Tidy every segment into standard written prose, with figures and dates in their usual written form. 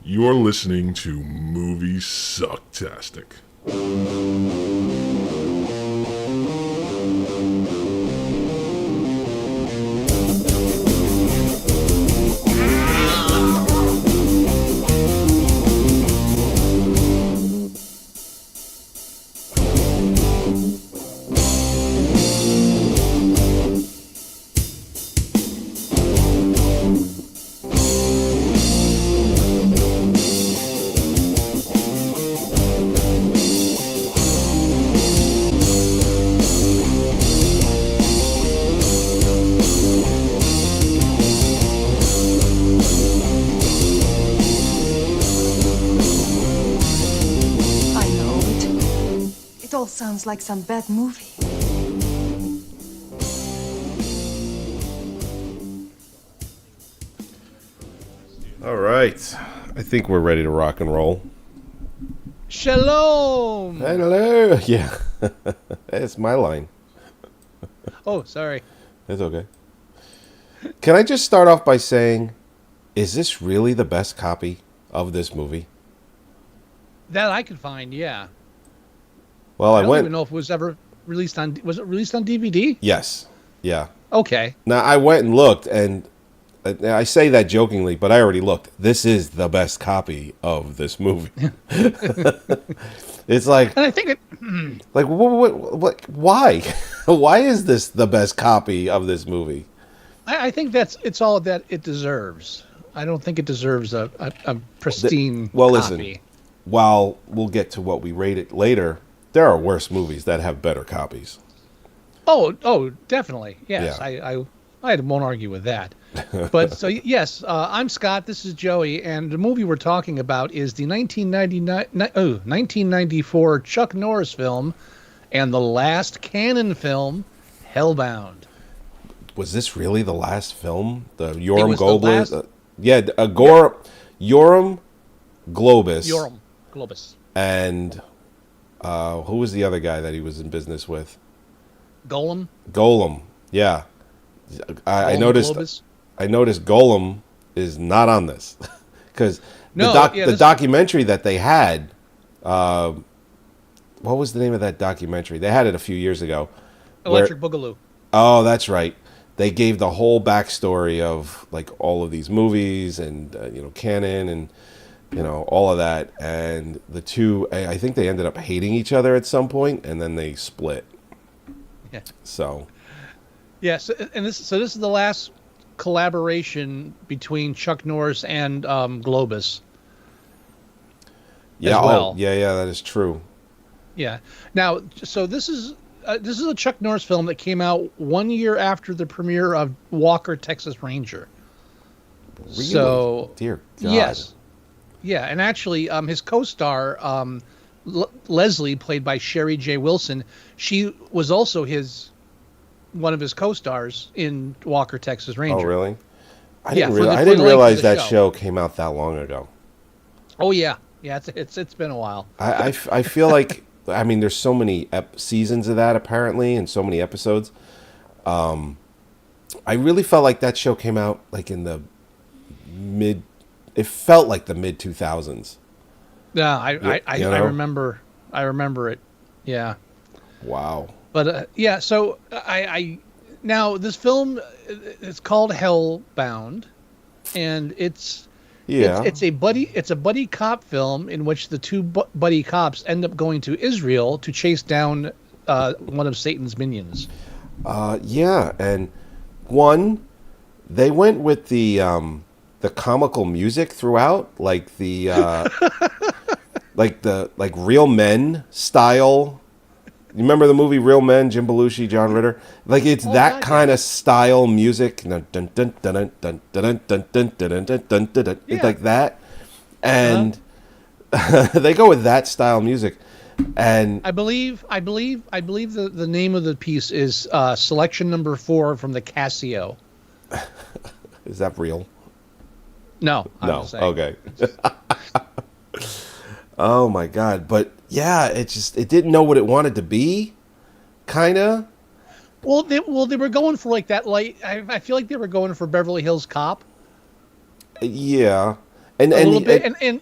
You're listening to Moviesucktastic. Sounds like some bad movie. All right. I think we're ready to rock and roll. Shalom! Hello. Yeah. It's my line. Oh, sorry. It's okay. Can I just start off by saying, is this really the best copy of this movie? That I could find, yeah. Well, I don't even know if it was ever released on... Was it released on DVD? Yes. Yeah. Okay. Now, I went and looked, and I say that jokingly, but I already looked. This is the best copy of this movie. It's like... And I think it... Like, what, why? Why is this the best copy of this movie? I think it's all that it deserves. I don't think it deserves a pristine Well, copy. listen, while we'll get to what we rate it later... There are worse movies that have better copies. Oh, definitely. Yes, Yeah. I won't argue with that. But so yes, I'm Scott. This is Joey, and the movie we're talking about is the 1994 Chuck Norris film, and the last canon film, Hellbound. Was this really the last film? The It Yoram was the Globus? last- Yoram Globus. Yoram Globus. And who was the other guy that he was in business with? Golem. Golem. Yeah. I Golem noticed. Globus. I noticed Golem is not on this because No, the documentary that they had. What was the name of that documentary? They had it a few years ago. Electric Boogaloo. Oh, that's right. They gave the whole backstory of like all of these movies and canon and all of that. And the two, I think they ended up hating each other at some point, and then they split. Yeah. So. Yes, and this is the last collaboration between Chuck Norris and Globus. Yeah. As well. Yeah. That is true. Yeah. Now, so this is a Chuck Norris film that came out 1 year after the premiere of Walker, Texas Ranger. Really? So, Dear God. yes. Yeah, and actually, his co-star, Leslie, played by Sherry J. Wilson, she was also one of his co-stars in Walker, Texas Ranger. Oh, really? I Yeah, didn't realize that show came out that long ago. Oh, yeah. Yeah, it's been a while. I feel like, I mean, there's so many seasons of that, apparently, and so many episodes. I really felt like that show came out, like, in the it felt like the mid-2000s. Yeah, I remember it. Yeah. Wow. But yeah, so I now this film is called Hellbound, and it's a buddy cop film in which the two buddy cops end up going to Israel to chase down one of Satan's minions. Yeah, and they went with the comical music throughout, like the like Real Men style. You remember the movie Real Men, Jim Belushi, John Ritter? Like it's that kind of style music. It's like that, and they go with that style music. And I believe the name of the piece is Selection Number 4 from the Casio. Is that real? No. No. Okay. Oh my God! But yeah, it didn't know what it wanted to be, kinda. Well, they were going for like that light. I feel like they were going for Beverly Hills Cop. Yeah, And a little bit.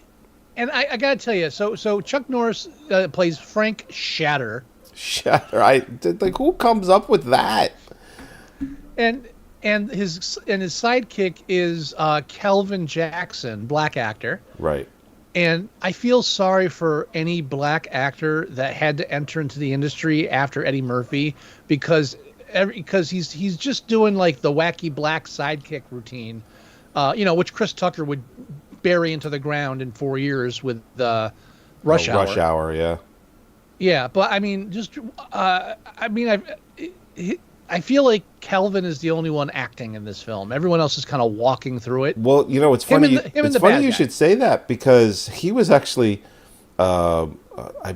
And I gotta tell you, so Chuck Norris plays Frank Shatter. Shatter. Like, who comes up with that? And his sidekick is Calvin Jackson, black actor. Right. And I feel sorry for any black actor that had to enter into the industry after Eddie Murphy because he's just doing like the wacky black sidekick routine, which Chris Tucker would bury into the ground in 4 years with Rush Hour. Rush Hour, yeah. Yeah, but I mean, I feel like Calvin is the only one acting in this film. Everyone else is kind of walking through it. Well, it's funny. It's funny you should say that because he was actually, I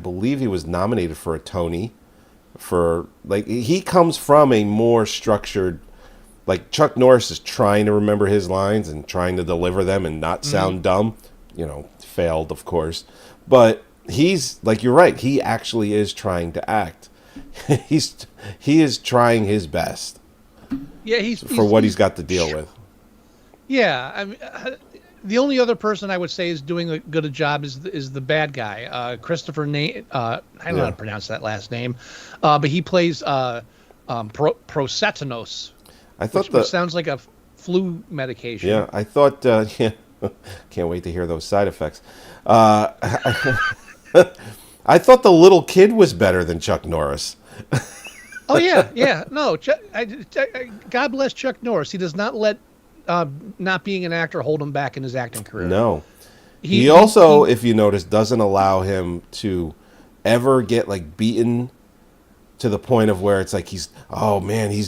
believe he was nominated for a Tony. He comes from a more structured, like Chuck Norris is trying to remember his lines and trying to deliver them and not sound dumb. Failed, of course. But he's, like, you're right. He actually is trying to act. He is trying his best. Yeah, he's got to deal with. Yeah, I mean, the only other person I would say is doing a good job is the bad guy, Christopher Nate. I don't know how to pronounce that last name, but he plays Prosetanos. Which sounds like a flu medication. Yeah, I thought. Can't wait to hear those side effects. I thought the little kid was better than Chuck Norris. Oh yeah. No, God bless Chuck Norris. He does not let not being an actor hold him back in his acting career. No. He also, if you notice, doesn't allow him to ever get like beaten to the point of where it's like he's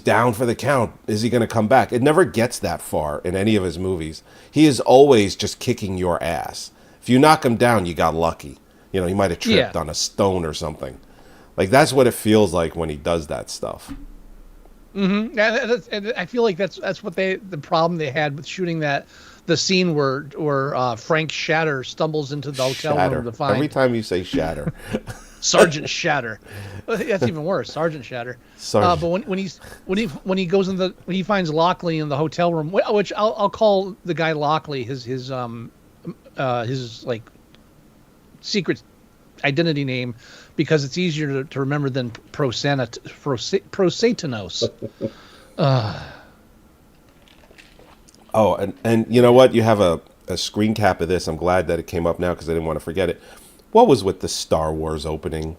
down for the count. Is he going to come back? It never gets that far in any of his movies. He is always just kicking your ass. If you knock him down, you got lucky. He might have tripped on a stone or something. Like, that's what it feels like when he does that stuff. Mm-hmm. And I feel like that's what the problem they had with shooting the scene where Frank Shatter stumbles into the hotel room to find. Every time you say Shatter. Sergeant Shatter. That's even worse. Sergeant Shatter. But when he goes when he finds Lockley in the hotel room, which I'll call the guy Lockley his like secret identity name because it's easier to remember than Prosetanos. Oh, and you know what? You have a screen cap of this. I'm glad that it came up now because I didn't want to forget it. What was with the Star Wars opening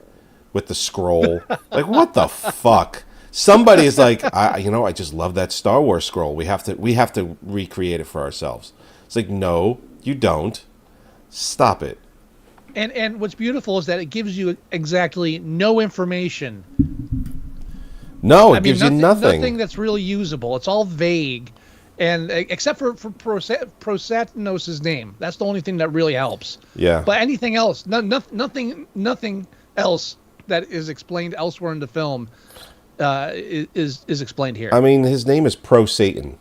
with the scroll? Like, what the fuck? Somebody's like, I just love that Star Wars scroll. We have to recreate it for ourselves. It's like, no, you don't. Stop it. And what's beautiful is that it gives you exactly no information. No, it gives you nothing. Nothing that's really usable. It's all vague. And except for Prosetanos' name, that's the only thing that really helps. Yeah. But anything else, nothing else that is explained elsewhere in the film is explained here. I mean, his name is Pro Satan.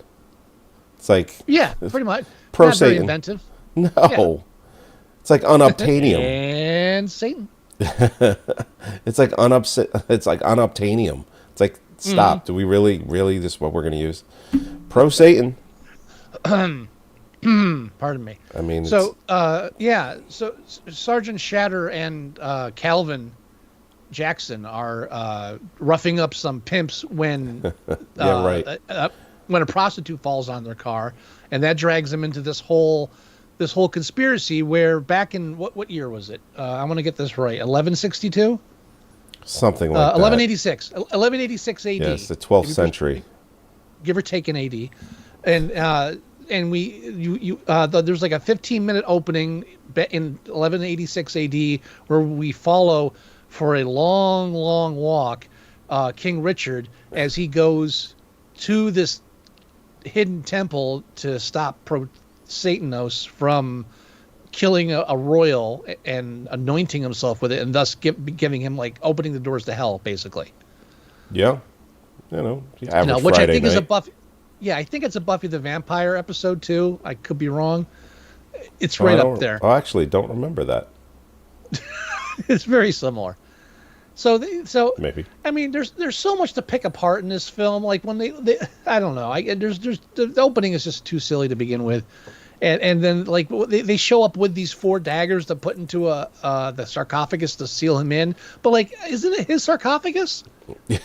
It's like pretty much. Pro Not Satan. very inventive. No, yeah. It's like unobtainium. And Satan. It's like unobtainium. It's like, stop. Do we really this is what we're going to use? Pro Satan. Pardon me. I mean, so so Sergeant Shatter and Calvin Jackson are roughing up some pimps when when a prostitute falls on their car, and that drags them into this whole conspiracy where back in what year was it? I want to get this right. 1162? Something like 1186. 1186 AD. Yes, the 12th century. Give or take an AD. And there's like a 15-minute opening in 1186 AD where we follow for a long, long walk King Richard as he goes to this hidden temple to stop Satanos from killing a royal and anointing himself with it, and thus giving him, like, opening the doors to hell, basically. Yeah, which Friday I think is a Buffy. Yeah, I think it's a Buffy the Vampire episode too. I could be wrong. It's right up there. I actually don't remember that. It's very similar. So maybe. I mean, there's so much to pick apart in this film. Like when they I don't know. The opening is just too silly to begin with. and then like they show up with these 4 daggers to put into the sarcophagus to seal him in. But like, isn't it his sarcophagus? Yeah.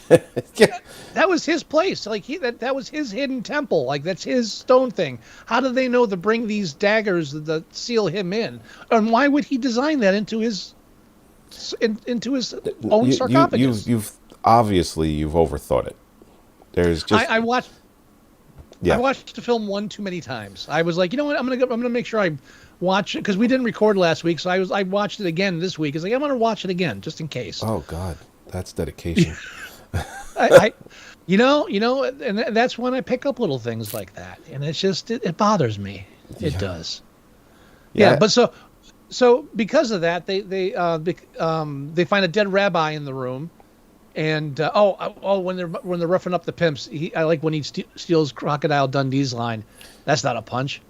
That was his place. Like that was his hidden temple. Like that's his stone thing. How do they know to bring these daggers that seal him in? And why would he design that into his own sarcophagus? You've obviously overthought it. There's just I watched the film one too many times. I was like, you know what? I'm gonna make sure I watch it because we didn't record last week, so I watched it again this week. It's like I'm gonna watch it again just in case. Oh God, that's dedication. You know, and that's when I pick up little things like that, and it's just it bothers me. It does. Yeah, but so because of that, they find a dead rabbi in the room, and when they're roughing up the pimps, I like when he steals Crocodile Dundee's line. That's not a punch.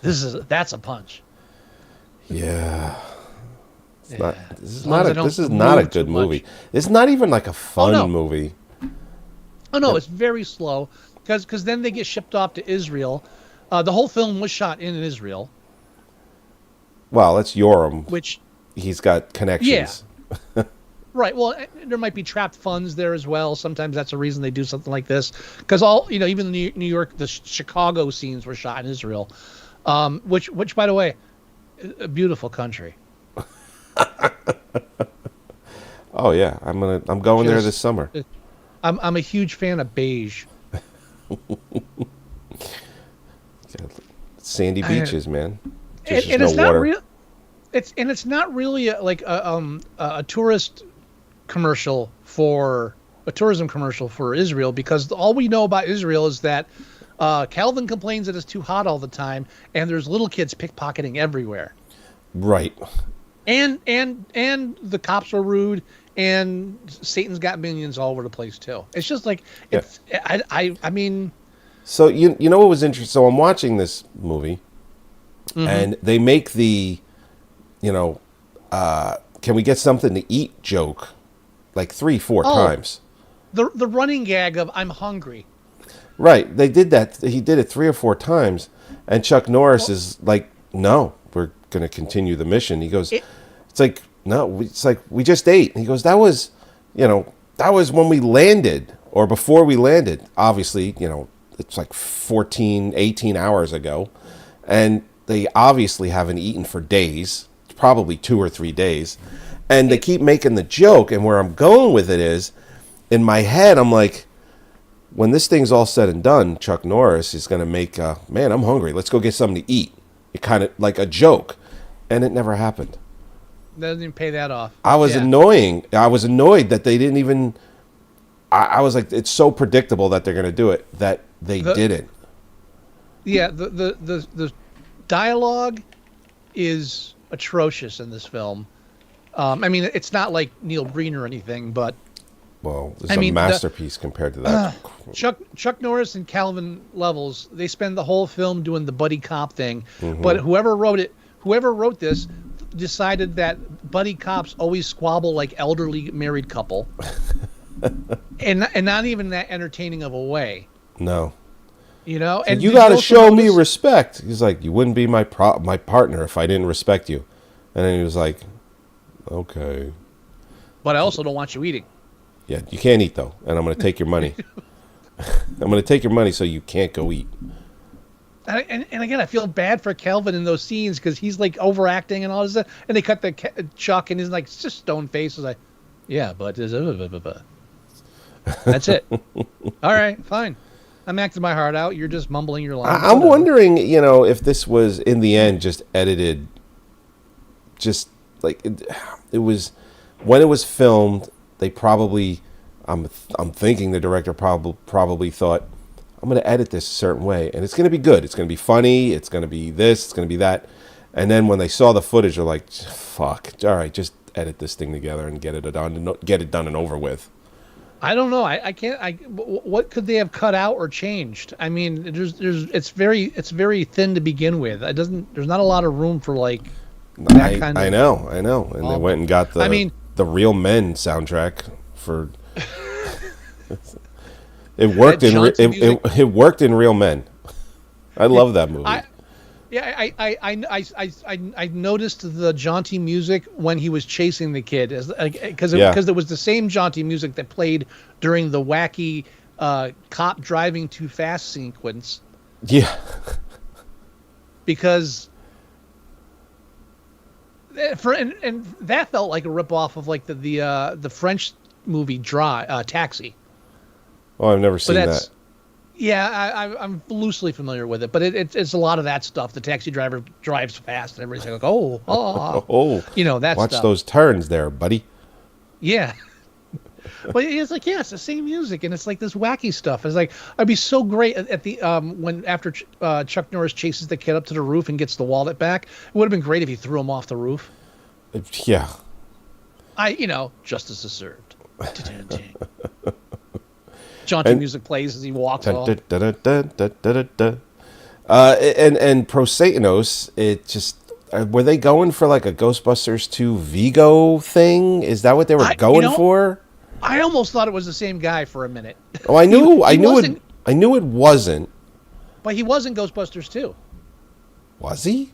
That's a punch. Yeah. This is As not a good movie. It's not even like a fun movie. Oh no, it's very slow because then they get shipped off to Israel. The whole film was shot in Israel. Well, that's Yoram. Which he's got connections. Yeah. Right. Well, there might be trapped funds there as well. Sometimes that's a reason they do something like this. Because even the New York, the Chicago scenes were shot in Israel, which by the way, a beautiful country. Oh yeah, I'm going there this summer. I'm a huge fan of beige. Sandy beaches, man. And it's not real. It's not really a tourist commercial for a tourism commercial for Israel, because all we know about Israel is that Calvin complains that it's too hot all the time, and there's little kids pickpocketing everywhere. Right. And the cops are rude, and Satan's got minions all over the place too. It's just like it's. Yeah. I mean. So you know what was interesting? So I'm watching this movie, and they make the, can we get something to eat joke, like 3-4 times. The running gag of I'm hungry. Right. They did that. He did it 3 or 4 times, and Chuck Norris is like, "No, we're going to continue the mission." He goes, "It's like no, it's like we just ate." And he goes, "That was, that was when we landed or before we landed. Obviously, it's like 14, 18 hours ago, and they obviously haven't eaten for days. It's probably 2 or 3 days." And they keep making the joke, and where I'm going with it is, in my head, I'm like, when this thing's all said and done, Chuck Norris is going to make, man, I'm hungry. Let's go get something to eat. It kind of like a joke. And it never happened. Doesn't even pay that off. I was annoying. I was annoyed that they didn't even, I was like, it's so predictable that they're going to do it, that they didn't. Yeah, the dialogue is atrocious in this film. I mean, it's not like Neil Breen or anything, but well, it's a masterpiece compared to that. Chuck Norris and Calvin Levels, they spend the whole film doing the buddy cop thing. But whoever wrote this, decided that buddy cops always squabble like elderly married couple, and not even that entertaining of a way. No. And you got to show me respect. He's like, you wouldn't be my partner if I didn't respect you. And then he was like, okay. But I also don't want you eating. Yeah, you can't eat though, and I'm going to take your money. I'm going to take your money so you can't go eat. And again, I feel bad for Calvin in those scenes because he's like overacting and all this stuff. And they cut the Chuck, and he's like, it's just stone face. He's like, yeah, but that's it. All right, fine. I'm acting my heart out. You're just mumbling your lines. I'm wondering, if this was in the end just edited, just like it was when it was filmed. They probably, I'm thinking the director probably thought, I'm going to edit this a certain way, and it's going to be good. It's going to be funny. It's going to be this. It's going to be that. And then when they saw the footage, they're like, fuck, all right, just edit this thing together and get it done and over with. I don't know. I can't. What could they have cut out or changed? I mean, it's very thin to begin with. There's not a lot of room for like that kind of. I know. And they went and got the Real Men soundtrack for. It worked it worked in Real Men. I love that movie. Yeah, I noticed the jaunty music when he was chasing the kid, because there was the same jaunty music that played during the wacky cop driving too fast sequence. Yeah. Because and that felt like a ripoff of like the French movie Taxi. Oh, I've never seen that. Yeah, I'm loosely familiar with it, but it's a lot of that stuff. The taxi driver drives fast, and everybody's like, oh, that watch stuff. Those turns there, buddy. Yeah. But it's like, yeah, it's the same music, and it's like this wacky stuff. It's like, I'd be so great at the after Chuck Norris chases the kid up to the roof and gets the wallet back. It would have been great if he threw him off the roof. Yeah. Justice is served. Jaunty music plays as he walks off. And Prosatanos, it just were they going for like a Ghostbusters 2 Vigo thing? Is that what they were going for? I almost thought it was the same guy for a minute. Oh, I knew it wasn't. But he was in Ghostbusters 2. Was he?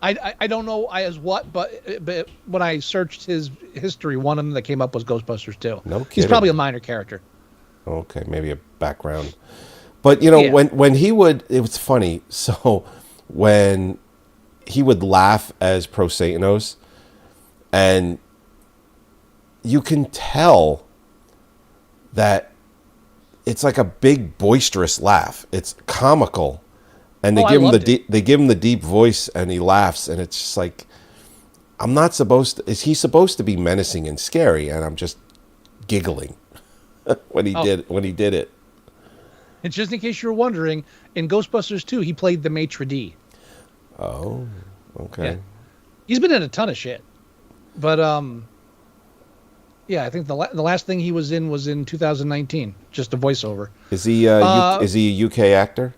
I don't know as what, but when I searched his history, one of them that came up was Ghostbusters 2. No kidding. He's probably a minor character. Okay, maybe a background. But when he would, it was funny. So when he would laugh as Prosatanos, and you can tell that it's like a big boisterous laugh. It's comical, and they give him the deep voice, and he laughs, and it's just like, is he supposed to be menacing and scary? And I'm just giggling when he did it. And just in case you're wondering, in Ghostbusters 2, he played the maitre d'. Oh, okay. Yeah. He's been in a ton of shit, but yeah, I think the last thing he was in 2019, just a voiceover. Is he is he a UK actor?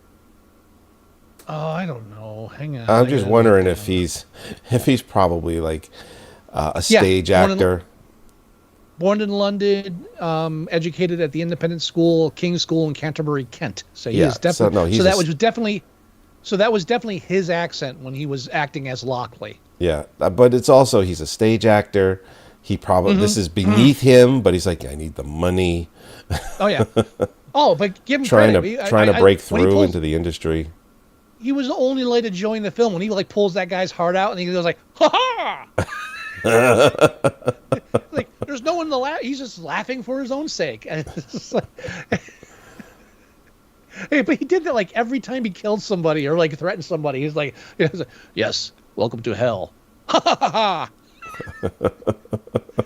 Oh, I don't know. Hang on. I'm just wondering if he's probably like a stage actor. Born in London, educated at the independent school, King's School in Canterbury, Kent. So he is definitely. That was definitely his accent when he was acting as Lockley. Yeah, but it's also he's a stage actor. He probably this is beneath him, but he's like, I need the money. Oh yeah. Oh, but give him trying credit. to break through into the industry. He was the only way to join the film when he like pulls that guy's heart out and he goes like, ha ha. Like there's no one to laugh. He's just laughing for his own sake. And it's like, hey, but he did that like every time he killed somebody or like threatened somebody. He's like, yes, welcome to hell. Ha ha ha.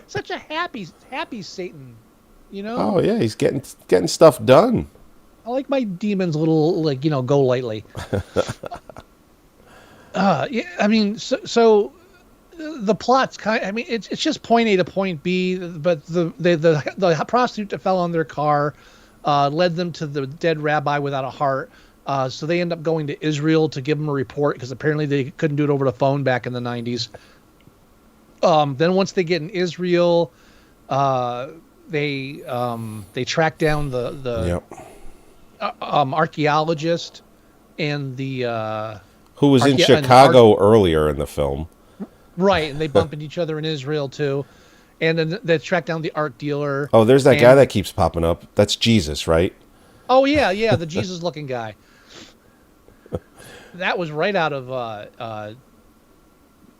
Such a happy Satan, Oh yeah, he's getting stuff done. I like my demons a little, like, go lightly. Yeah, I mean, so the plot's it's just point A to point B, but the prostitute that fell on their car led them to the dead rabbi without a heart. So they end up going to Israel to give him a report because apparently they couldn't do it over the phone back in the 90s. Then once they get in Israel, they track down the archaeologist and the who was in Chicago earlier in the film. Right, and they bump into each other in Israel too. And then they track down the art dealer. Oh, there's that guy that keeps popping up. That's Jesus, right? Oh yeah, the Jesus-looking guy. That was right out of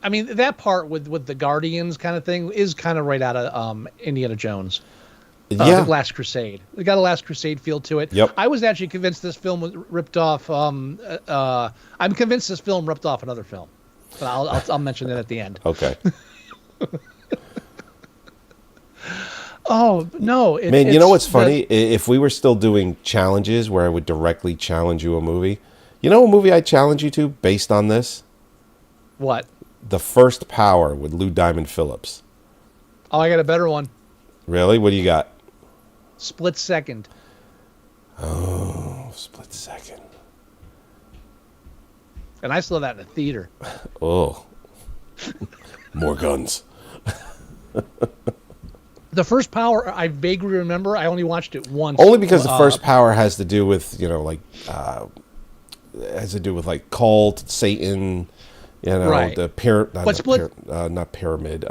I mean, that part with the Guardians kind of thing is kind of right out of Indiana Jones. The Last Crusade. It got a Last Crusade feel to it. Yep. I was actually convinced this film was ripped off. I'm convinced this film ripped off another film. But I'll mention that at the end. Okay. Oh no, man! You know what's funny? If we were still doing challenges where I would directly challenge you a movie, you know, a movie I challenge you to based on this. What? The First Power with Lou Diamond Phillips. Oh, I got a better one. Really? What do you got? Split Second. Oh, Split Second. And I saw that in the theater. Oh. More guns. The First Power, I vaguely remember. I only watched it once. Only because The First Power has to do with, has to do with like cult, Satan, you know, Right. the not pyramid.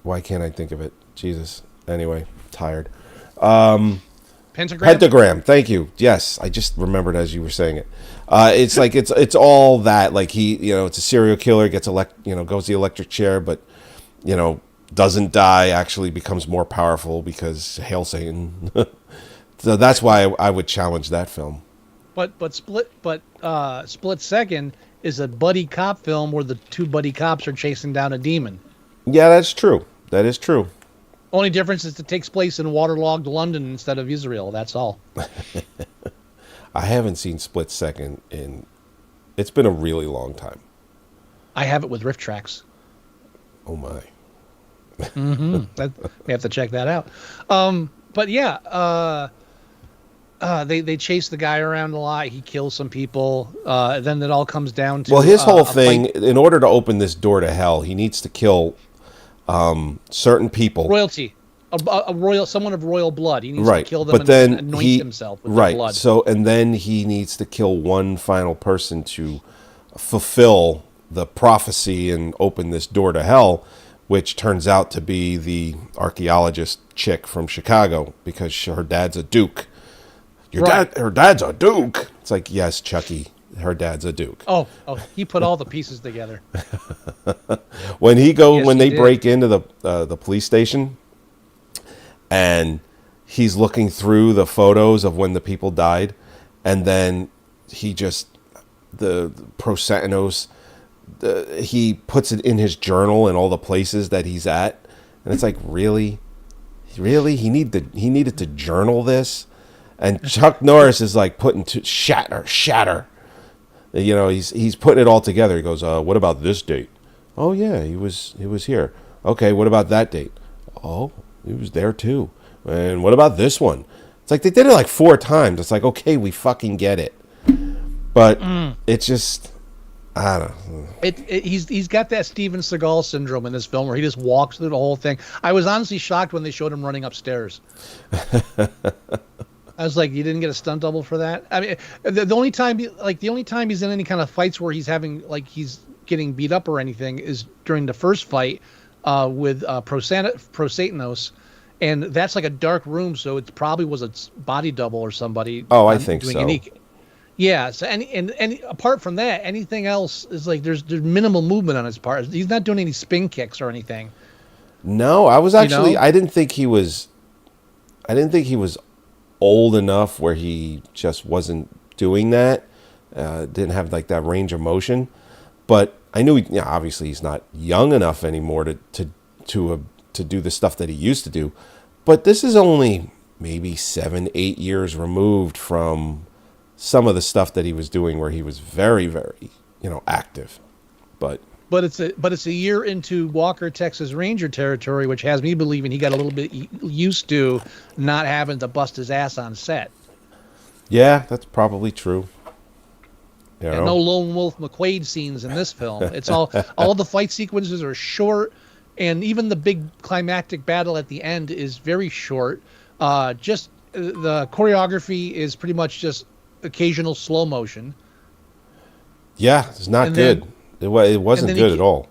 Why can't I think of it? Jesus. Anyway, tired. Pentagram. Thank you. Yes, I just remembered as you were saying it. It's like it's all that. Like it's a serial killer, goes to the electric chair, but doesn't die. Actually, becomes more powerful because hail Satan. So that's why I would challenge that film. But Split Second is a buddy cop film where the two buddy cops are chasing down a demon. Yeah, that's true. That is true. Only difference is it takes place in waterlogged London instead of Israel. That's all. I haven't seen Split Second it's been a really long time. I have it with riff tracks. Oh my. We have to check that out. But yeah, they chase the guy around a lot. He kills some people. Then it all comes down to his whole thing. In order to open this door to hell, he needs to kill certain people. Royalty, someone of royal blood. He needs to kill them then and anoint himself with their blood. So and then he needs to kill one final person to fulfill the prophecy and open this door to hell, which turns out to be the archaeologist chick from Chicago because her dad's a duke. Her dad's a duke. It's like, yes, Chucky, her dad's a duke. Oh, he put all the pieces together. When they break into the police station, and he's looking through the photos of when the people died, and then he just the Prosetanos, he puts it in his journal and all the places that he's at, and it's like, really, he needed to journal this. And Chuck Norris is like putting shatter. He's putting it all together. He goes, what about this date? Oh yeah, he was here. Okay, what about that date? Oh, he was there too. And what about this one? It's like they did it like 4 times. It's like, okay, we fucking get it. But it's just, I don't know. He's got that Steven Seagal syndrome in this film where he just walks through the whole thing. I was honestly shocked when they showed him running upstairs. I was like, you didn't get a stunt double for that? I mean, the only time he's in any kind of fights where he's getting beat up or anything is during the first fight with Prosetanos, and that's like a dark room, so it probably was a body double or somebody. Oh, I think so. Yeah. So and apart from that, anything else is like there's minimal movement on his part. He's not doing any spin kicks or anything. No, I was actually I didn't think he was old enough where he just wasn't doing that. Didn't have like that range of motion, but I knew obviously he's not young enough anymore to do the stuff that he used to do. But this is only maybe 7-8 years removed from some of the stuff that he was doing where he was very, very active. But it's a year into Walker, Texas Ranger territory, which has me believing he got a little bit used to not having to bust his ass on set. Yeah, that's probably true. And no Lone Wolf McQuade scenes in this film. It's all the fight sequences are short, and even the big climactic battle at the end is very short. Just the choreography is pretty much just occasional slow motion. Yeah, it's not good. It wasn't good at all.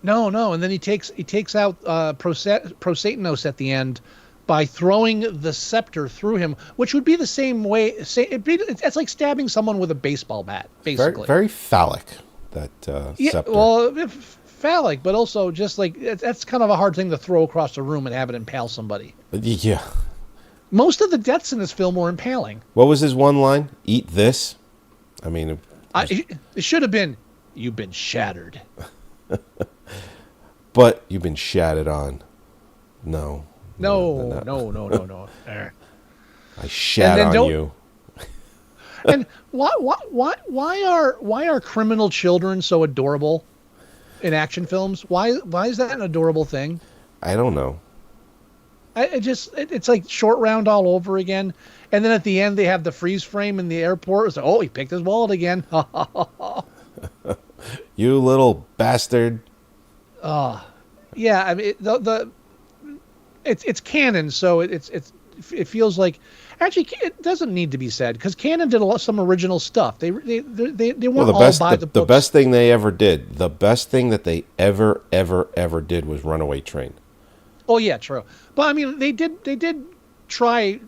No, and then he takes out Prosetanos at the end by throwing the scepter through him, which would be the same way. It's like stabbing someone with a baseball bat, basically. Very, very phallic, that scepter. Well, phallic, but also just like that's kind of a hard thing to throw across the room and have it impale somebody. Yeah. Most of the deaths in this film were impaling. What was his one line? Eat this? I mean, it should have been, "You've been shattered." But you've been shattered on. No. I shat on you. And why are criminal children so adorable in action films? Why is that an adorable thing? I don't know. It's like Short Round all over again. And then at the end they have the freeze frame in the airport. It's like, oh, he picked his wallet again. You little bastard. Yeah, I mean it's canon, so it feels like, Actually, it doesn't need to be said because Canon did some original stuff. They weren't Well, all by the books. the best thing they ever did, the best thing that they ever did was Runaway Train. Oh yeah, true. But I mean, they did try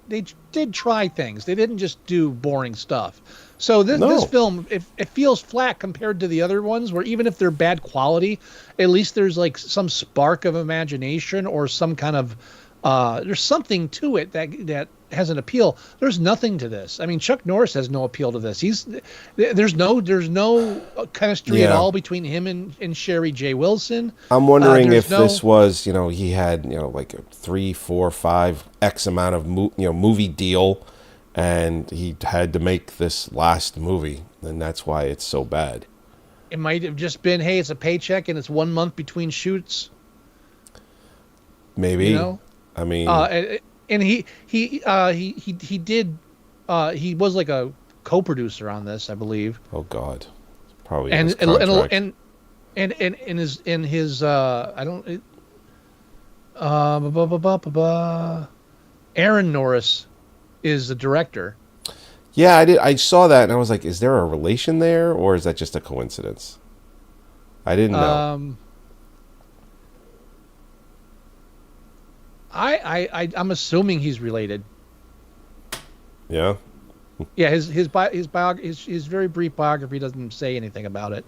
things. They didn't just do boring stuff. So this film, it feels flat compared to the other ones, where even if they're bad quality, at least there's like some spark of imagination or some kind of there's something to it that has an appeal. There's nothing to this. I mean, Chuck Norris has no appeal to this. There's no chemistry at all between him and Sherry J. Wilson. I'm wondering if this was, he had, like a 3, 4, 5 X amount of movie deal, and he had to make this last movie, and that's why it's so bad. It might have just been, hey, it's a paycheck and it's 1 month between shoots. Maybe. I mean, and he was like a co-producer on this, I believe. Oh God, probably. And his Aaron Norris is the director. Yeah, I saw that and I was like, is there a relation there, or is that just a coincidence? I didn't know. I'm assuming he's related. Yeah. Yeah, his very brief biography doesn't say anything about it,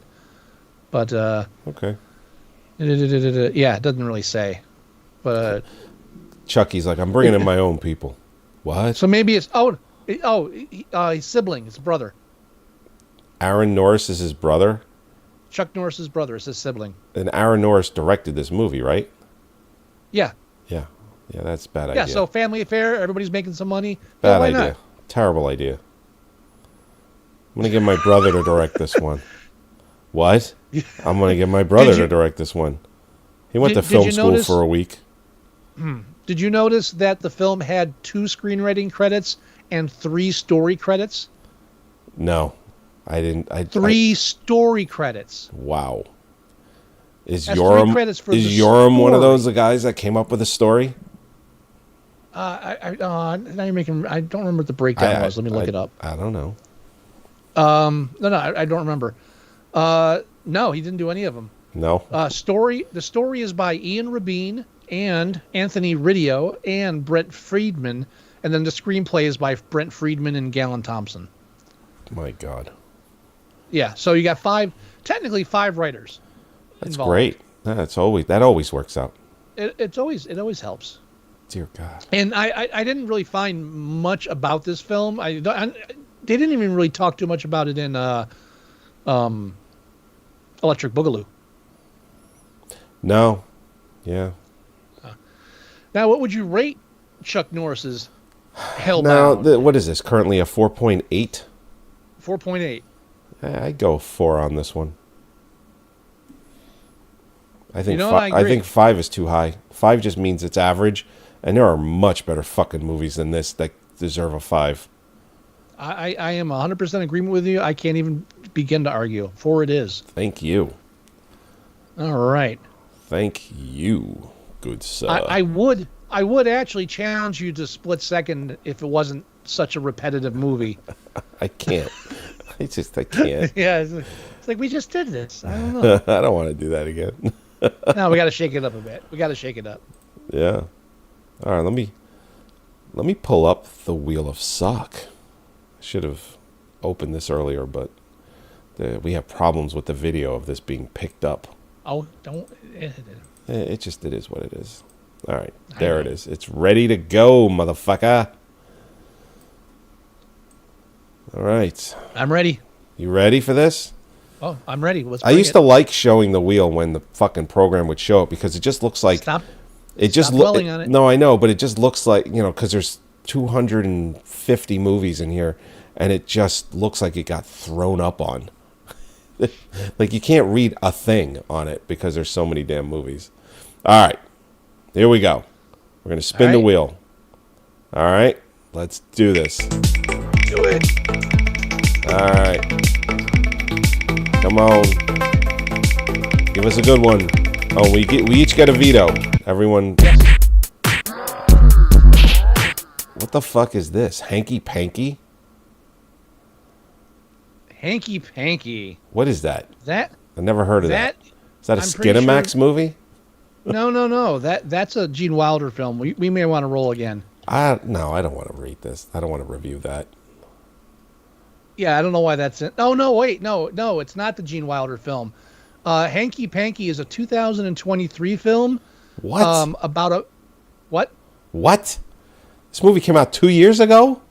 but okay. Yeah, it doesn't really say. But Chucky's like, I'm bringing in my own people. What? So maybe it's his sibling, his brother. Aaron Norris is his brother. Chuck Norris's brother is his sibling. And Aaron Norris directed this movie, right? Yeah. Yeah. Yeah, that's a bad idea. Yeah, so family affair, everybody's making some money. Bad why idea. not? Terrible idea. I'm going to get my brother to direct this one. What? I'm going to get my brother to direct this one. He went to film school for a week. Did you notice that the film had 2 screenwriting credits and 3 story credits? No, I didn't. 3 story credits. Wow. Is That's Yoram 3 credits for Yoram one of those guys that came up with a story? Now you're making. I don't remember what the breakdown was. Let me look it up. I don't know. No, I don't remember. No, he didn't do any of them. No. The story is by Ian Rabin and Anthony Ridio and Brent Friedman, and then the screenplay is by Brent Friedman and Galen Thompson. My God. Yeah, so you got 5 writers. That's involved. great. That always works out. It always helps. Dear God. And I didn't really find much about this film. They didn't even really talk too much about it in Electric Boogaloo. No. Yeah. Now, what would you rate Chuck Norris's Hellbound? Now, what is this? Currently a 4.8? 4.8. I'd go 4 on this one. I think I think 5 is too high. 5 just means it's average, and there are much better fucking movies than this that deserve a 5. I am 100% agreement with you. I can't even begin to argue. 4 it is. Thank you. All right. Thank you, good sir. I would actually challenge you to split second if it wasn't such a repetitive movie. I can't. I can't. Yeah, it's like we just did this. I don't know. I don't want to do that again. No, we got to shake it up a bit. We got to shake it up. Yeah. All right, let me pull up the Wheel of Sock. I should have opened this earlier, but we have problems with the video of this being picked up. Oh, don't. It is what it is. All right, there it is. It's ready to go, motherfucker. All right. I'm ready. You ready for this? Oh, I'm ready. I used to like showing the wheel when the fucking program would show it because it just looks like Stop dwelling on it. No, I know, but it just looks like, because there's 250 movies in here, and it just looks like it got thrown up on. Like you can't read a thing on it because there's so many damn movies. All right, here we go. We're gonna spin the wheel. All right, let's do this. Do it. All right. Come on. Give us a good one. Oh, we each get a veto. Everyone. Yes. What What the fuck is this? Hanky Panky? Hanky Panky. What is that? That I never heard of that. Is that a I'm pretty Skinamax movie? No. That's a Gene Wilder film. We may want to roll again. No, I don't want to read this. I don't want to review that. Yeah, I don't know why that's in. Oh no, wait, no, it's not the Gene Wilder film. Hanky Panky is a 2023 film. What? About a what? What? This movie came out 2 years ago?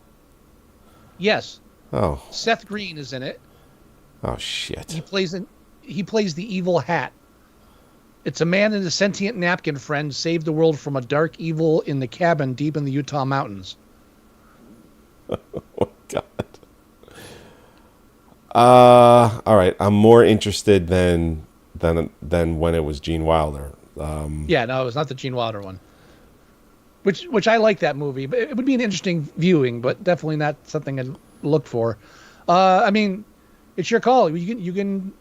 Yes. Oh. Seth Green is in it. Oh shit. He plays the evil Hat. It's a man and his sentient napkin friend save the world from a dark evil in the cabin deep in the Utah mountains. Oh my god. All right. I'm more interested than when it was Gene Wilder. Yeah, no, it's not the Gene Wilder one. Which I like that movie, but it would be an interesting viewing, but definitely not something I'd look for. I mean, it's your call. You can.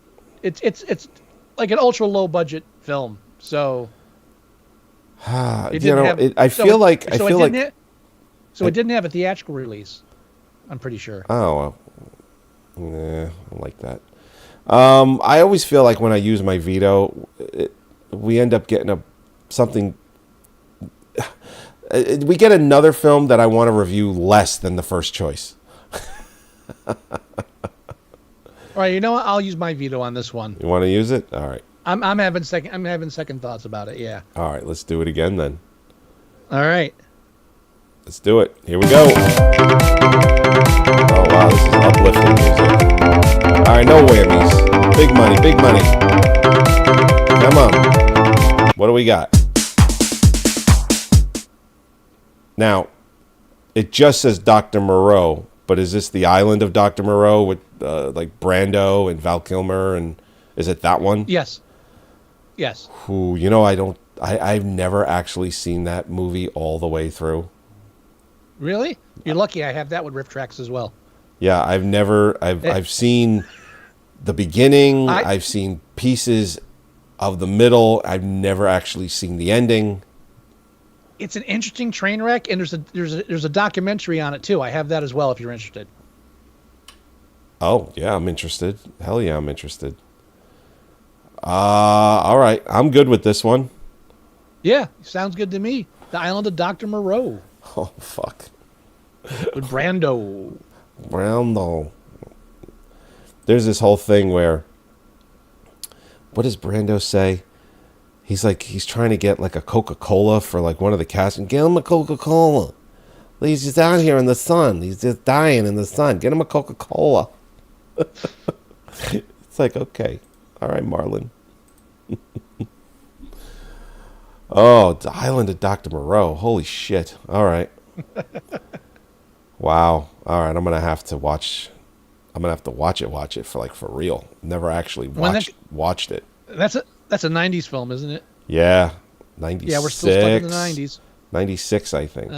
It's like an ultra low budget film, so. It didn't have a theatrical release. I'm pretty sure. Oh, well. Nah, I don't like that. I always feel like when I use my veto, we end up getting something. We get another film that I want to review less than the first choice. All right, you know what? I'll use my veto on this one. You want to use it? All right. I'm having second thoughts about it. Yeah. All right, let's do it again then. All right. Let's do it. Here we go. Oh wow, this is uplifting music. All right, no whammies. Big money, big money. Come on. What do we got? Now, it just says Dr. Moreau, but is this the island of Dr. Moreau with like Brando and Val Kilmer, and is it that one? Yes. Yes. Who, I've never actually seen that movie all the way through. Really? You're lucky. I have that with riff tracks as well. Yeah, I've seen the beginning. I've seen pieces of the middle. I've never actually seen the ending. It's an interesting train wreck, and there's a documentary on it too. I have that as well if you're interested. Oh yeah, I'm interested. Hell yeah, I'm interested. All right, I'm good with this one. Yeah, sounds good to me. The Island of Dr. Moreau. Oh fuck. With Brando. There's this whole thing where, what does Brando say? He's trying to get like a Coca-Cola for like one of the cast, and get him a Coca-Cola. He's just out here in the sun. He's just dying in the sun. Get him a Coca-Cola. It's like, okay. All right, Marlon. Oh, the Island of Dr. Moreau. Holy shit. All right. Wow. All right, I'm going to have to watch it for real. Never actually watched it. That's a 90s film, isn't it? Yeah. 96. Yeah, we're still stuck in the 90s. 96, I think.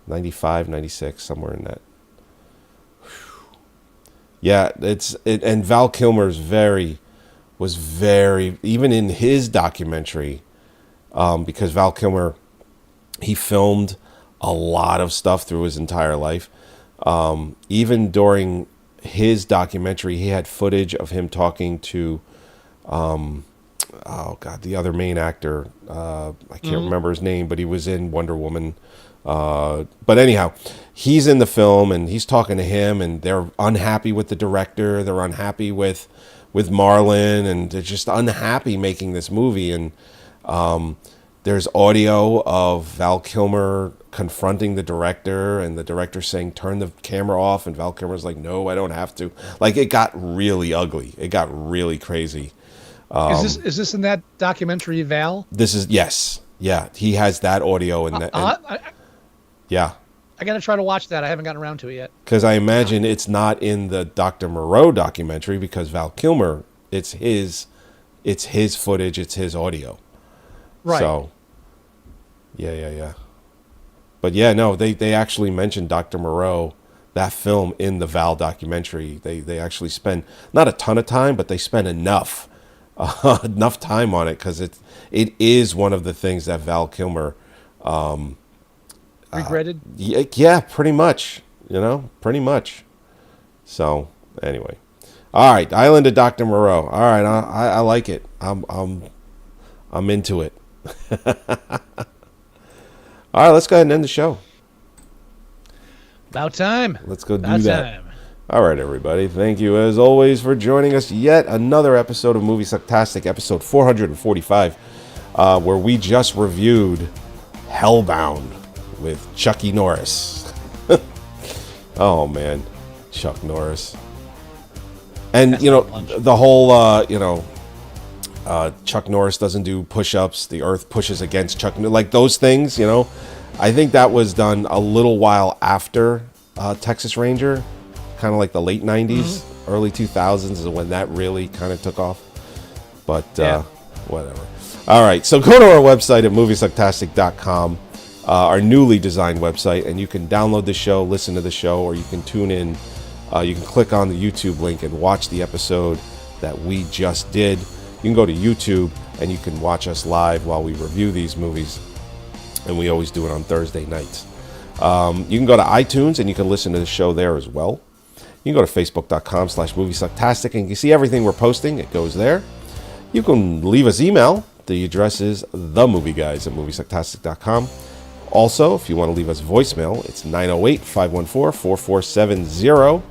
95, 96, somewhere in that. Whew. Yeah, and Val Kilmer's was very, even in his documentary, because Val Kilmer, he filmed a lot of stuff through his entire life. Even during his documentary, he had footage of him talking to, the other main actor. I can't remember his name, but he was in Wonder Woman. But anyhow, he's in the film and he's talking to him, and they're unhappy with the director. They're unhappy with Marlon, and they're just unhappy making this movie. And there's audio of Val Kilmer confronting the director, and the director saying, "Turn the camera off," and Val Kilmer's like, "No, I don't have to." Like, it got really ugly. It got really crazy. Is this in that documentary, Val? This is, yes. Yeah, he has that audio in that. Yeah. I got to try to watch that. I haven't gotten around to it yet. Because I imagine it's not in the Dr. Moreau documentary, because Val Kilmer, it's his footage, it's his audio. Right. So, yeah. But yeah, no, they actually mentioned Dr. Moreau, that film, in the Val documentary. They actually spend not a ton of time, but they spend enough time on it, because it is one of the things that Val Kilmer, regretted? Yeah, pretty much. Pretty much. So anyway, all right, Island of Dr. Moreau. All right, I like it. I'm into it. All right, let's go ahead and end the show. About time. Let's go do About that. time. All right, everybody. Thank you, as always, for joining us. Yet another episode of Moviesucktastic, episode 445, where we just reviewed Hellbound with Chucky Norris. Oh, man. Chuck Norris. And, the whole, Chuck Norris doesn't do push-ups. The earth pushes against Chuck. Like those things, I think that was done a little while after Texas Ranger, kind of like the late 90s, early 2000s is when that really kind of took off. But whatever. All right, so go to our website at moviesucktastic.com, our newly designed website, and you can download the show, listen to the show, or you can tune in. You can click on the YouTube link and watch the episode that we just did. You can go to YouTube and you can watch us live while we review these movies. And we always do it on Thursday nights. You can go to iTunes and you can listen to the show there as well. You can go to facebook.com/moviesucktastic and you can see everything we're posting. It goes there. You can leave us email. The address is themovieguys@moviesucktastic.com. Also, if you want to leave us voicemail, it's 908-514-4470.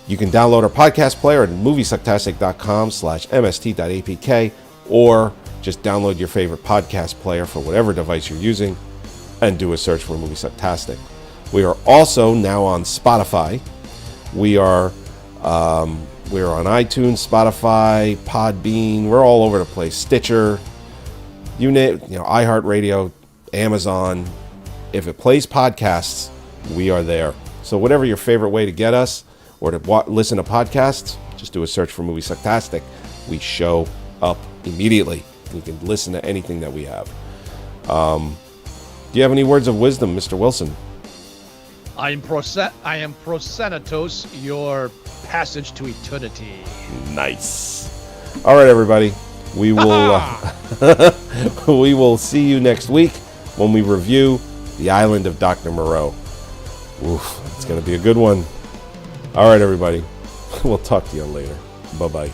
You can download our podcast player at moviesucktastic.com/mst.apk, or just download your favorite podcast player for whatever device you're using and do a search for Moviesucktastic. We are also now on Spotify. We are on iTunes, Spotify, Podbean. We're all over the place. Stitcher, you name, iHeartRadio, Amazon. If it plays podcasts, we are there. So whatever your favorite way to get us or to listen to podcasts, just do a search for Moviesucktastic. We show up immediately. You can listen to anything that we have. Do you have any words of wisdom, Mr. Wilson? I am prosenitos, your passage to eternity. Nice. All right, everybody. We will we will see you next week when we review The Island of Dr. Moreau. Oof, it's going to be a good one. All right, everybody. We'll talk to you later. Bye-bye.